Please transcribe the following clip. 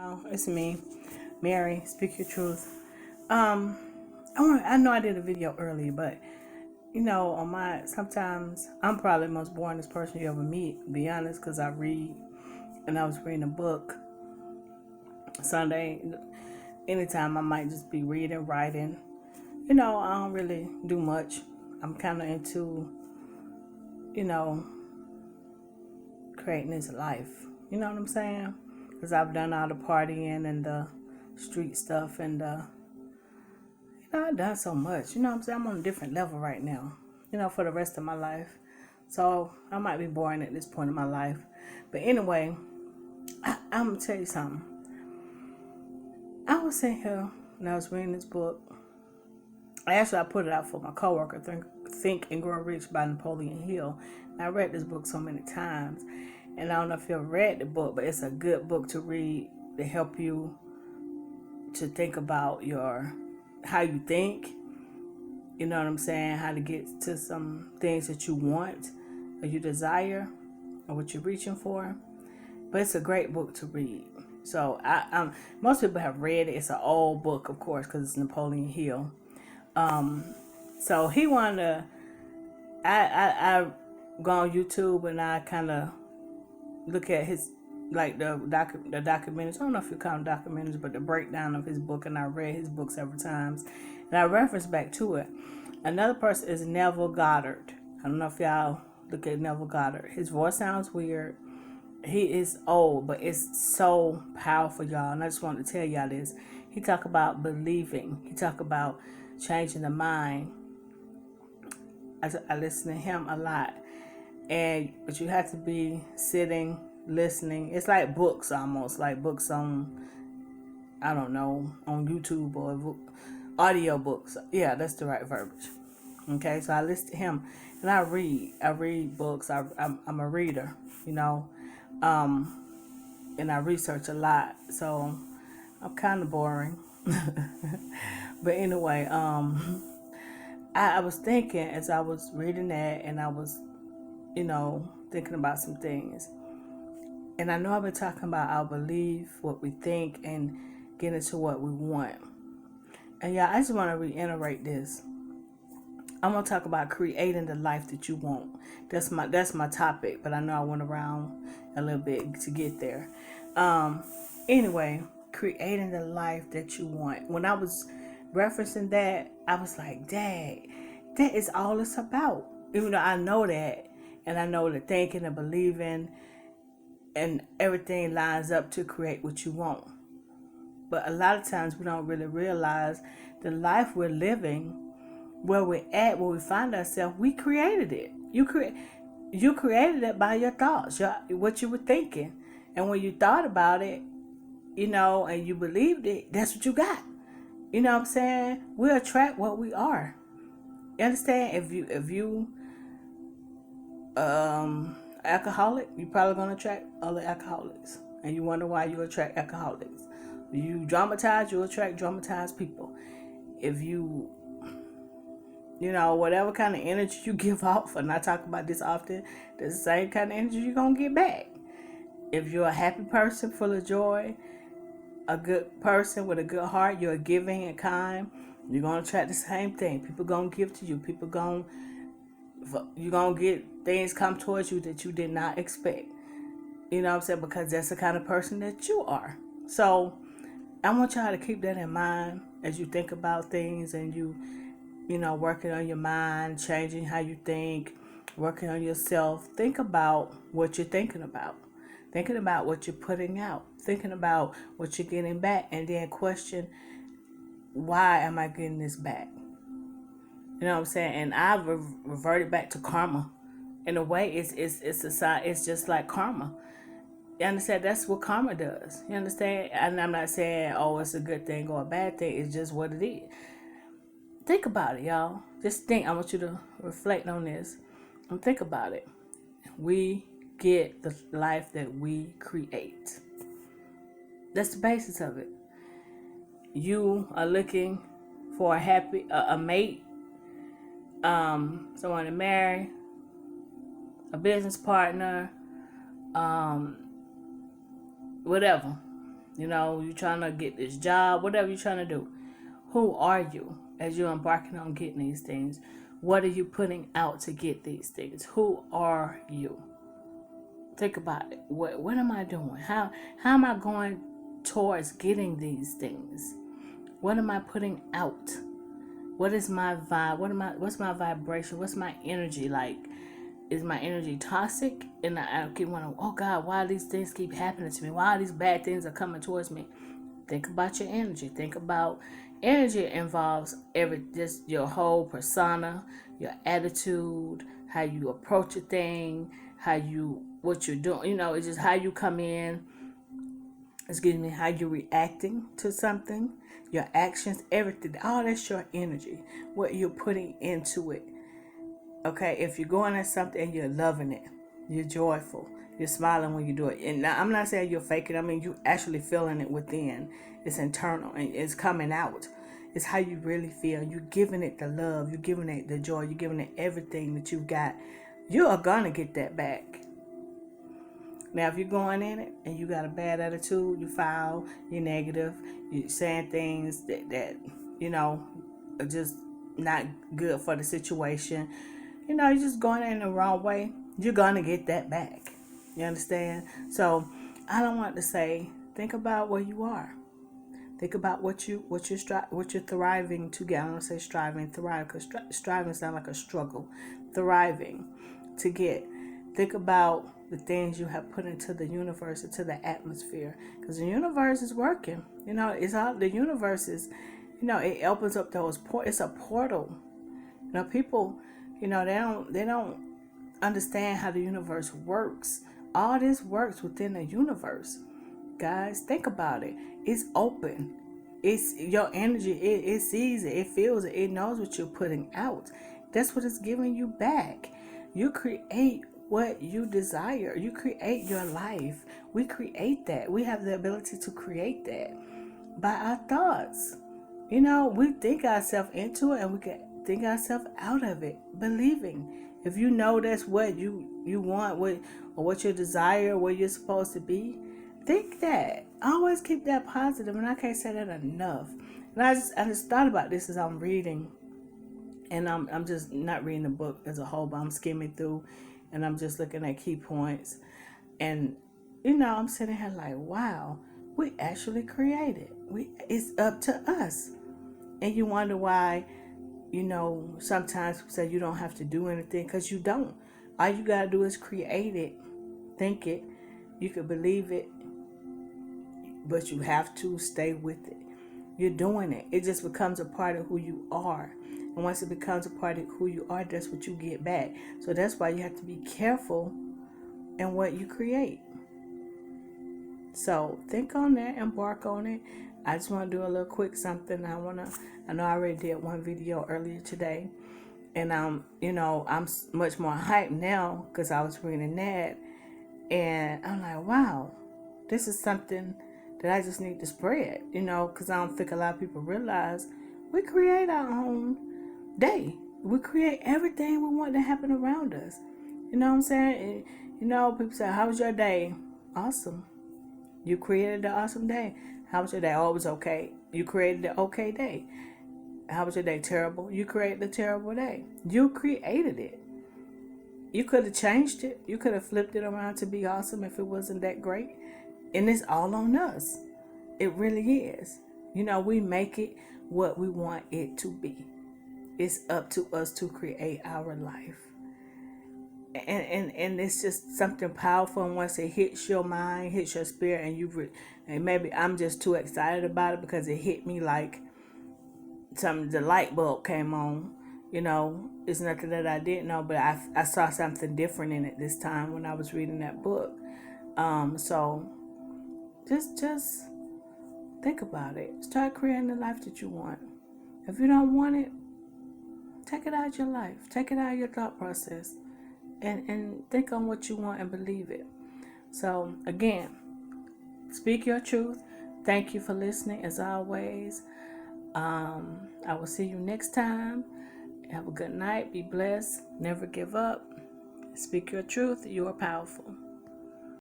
Oh, it's me, Mary. Speak your truth. Um, I know I did a video earlier, but on my sometimes I'm probably the most boringest person you ever meet. To be honest, because I read, and I was reading a book Sunday. Anytime I might just be reading, writing. I don't really do much. I'm kind of into you know creating this life. You know what I'm saying? Because I've done all the partying and the street stuff and I've done so much. You know what I'm saying? I'm on a different level right now, for the rest of my life. So I might be boring at this point in my life. But anyway, I'm going to tell you something. I was sitting here and I was reading this book. I put it out for my coworker, Think and Grow Rich by Napoleon Hill. And I read this book so many times. And I don't know if you've read the book, but it's a good book to read to help you to think about how you think. You know what I'm saying? How to get to some things that you want or you desire or what you're reaching for. But it's a great book to read. So most people have read it. It's an old book, of course, because it's Napoleon Hill. So he wanted to. I go on YouTube and I kind of look at his like the documentaries. I don't know if you call them documentaries, but the breakdown of his book. And I read his book several times, and I reference back to it. Another person is Neville Goddard. I don't know if y'all look at Neville Goddard. His voice sounds weird. He is old, but it's so powerful, y'all. And I just wanted to tell y'all this. He talk about believing. He talk about changing the mind. I listen to him a lot. But you have to be sitting, listening. It's like books almost, like books on, I don't know, on YouTube or audio books. Yeah, that's the right verbiage. Okay, so I listen to him and I read. I read books. I'm a reader, and I research a lot. So I'm kind of boring. But anyway, I was thinking as I was reading that and I was, thinking about some things. And I know I've been talking about our belief, what we think, and getting to what we want. And yeah, I just want to reiterate this. I'm gonna talk about creating the life that you want. That's my topic, but I know I went around a little bit to get there. Anyway, creating the life that you want. When I was referencing that, I was like, Dad, that is all it's about. Even though I know that, and I know that thinking and believing and everything lines up to create what you want. But a lot of times we don't really realize the life we're living, where we're at, where we find ourselves, we created it. You created it by your thoughts, what you were thinking. And when you thought about it, and you believed it, that's what you got. You know what I'm saying? We attract what we are. You understand? If you alcoholic, you're probably gonna attract other alcoholics. And you wonder why you attract alcoholics. You dramatize, you attract dramatized people. If whatever kind of energy you give off, and I talk about this often, the same kind of energy you're going to get back. If you're a happy person full of joy, a good person with a good heart, you're giving and kind, you're going to attract the same thing. People going to give to you. You're going to get things come towards you that you did not expect. You know what I'm saying? Because that's the kind of person that you are. So I want y'all to keep that in mind as you think about things and you working on your mind, changing how you think, working on yourself. Think about what you're thinking about. Thinking about what you're putting out. Thinking about what you're getting back. And then question, why am I getting this back? You know what I'm saying? And I've reverted back to karma. In a way, it's just like karma. You understand? That's what karma does. You understand? And I'm not saying, oh, it's a good thing or a bad thing. It's just what it is. Think about it, y'all. Just think. I want you to reflect on this and think about it. We get the life that we create. That's the basis of it. You are looking for a mate, someone to marry, a business partner, whatever. You know, you're trying to get this job, whatever you're trying to do. Who are you as you're embarking on getting these things? What are you putting out to get these things? Who are you? Think about it. What am I doing? How am I going towards getting these things? What am I putting out? What is my vibe? What's my vibration? What's my energy like? Is my energy toxic? And I keep wondering, oh God, why these things keep happening to me? Why these bad things are coming towards me? Think about your energy. Think about energy involves just your whole persona, your attitude, how you approach a thing, what you're doing. You know, it's just how you come in. Excuse me, how you're reacting to something, your actions, everything. All that's your energy. What you're putting into it. Okay, if you're going at something and you're loving it, you're joyful, you're smiling when you do it. And now, I'm not saying you're faking. I mean, you actually feeling it within. It's internal and it's coming out. It's how you really feel. You're giving it the love. You're giving it the joy. You're giving it everything that you've got. You are going to get that back. Now, if you're going in it and you got a bad attitude, you foul, you're negative, you're saying things that you know, are just not good for the situation, you know, you're just going in the wrong way, you're going to get that back. You understand? So I don't want to say, think about where you are. Think about what you're thriving to get. I don't say striving, thrive, because striving sounds like a struggle. Thriving to get. Think about the things you have put into the universe, into the atmosphere, because the universe is working. You know, it's all the universe is. You know, it opens up those it's a portal. You know, people, you know, they don't understand how the universe works. All this works within the universe. Guys, think about it. It's open. It's your energy. It sees it. It feels it. It knows what you're putting out. That's what it's giving you back. You create what you desire. You create your life. We create that. We have the ability to create that by our thoughts. You know, we think ourselves into it and we can think ourselves out of it. Believing. If you know that's what you want, what your desire, where you're supposed to be, think that. Always keep that positive, and I can't say that enough. And I just thought about this as I'm reading, and I'm just not reading the book as a whole, but I'm skimming through, and I'm just looking at key points, and you know, I'm sitting here like, wow, we actually created. It's up to us, and you wonder why. You know, sometimes people say you don't have to do anything, because you don't. All you gotta do is create it, think it. You can believe it, but you have to stay with it. You're doing it. It just becomes a part of who you are. And once it becomes a part of who you are, that's what you get back. So that's why you have to be careful in what you create. So think on that, embark on it. I just want to do a little quick something. I know I already did one video earlier today. And you know, I'm much more hyped now because I was reading that. And I'm like, wow, this is something that I just need to spread, you know, because I don't think a lot of people realize we create our own day. We create everything we want to happen around us. You know what I'm saying? You know, people say, how was your day? Awesome. You created the awesome day. How was your day? Oh, it was okay. You created the okay day. How was your day? Terrible. You created the terrible day. You created it. You could have changed it. You could have flipped it around to be awesome if it wasn't that great. And it's all on us. It really is. You know, we make it what we want it to be. It's up to us to create our life. And it's just something powerful. And once it hits your mind, hits your spirit, and maybe I'm just too excited about it because it hit me like the light bulb came on. You know, it's nothing that I didn't know, but I saw something different in it this time when I was reading that book. So just think about it. Start creating the life that you want. If you don't want it, take it out of your life. Take it out of your thought process. And think on what you want and believe it. So again, speak your truth. Thank you for listening as always. I will see you next time. Have a good night. Be blessed. Never give up. Speak your truth. You are powerful.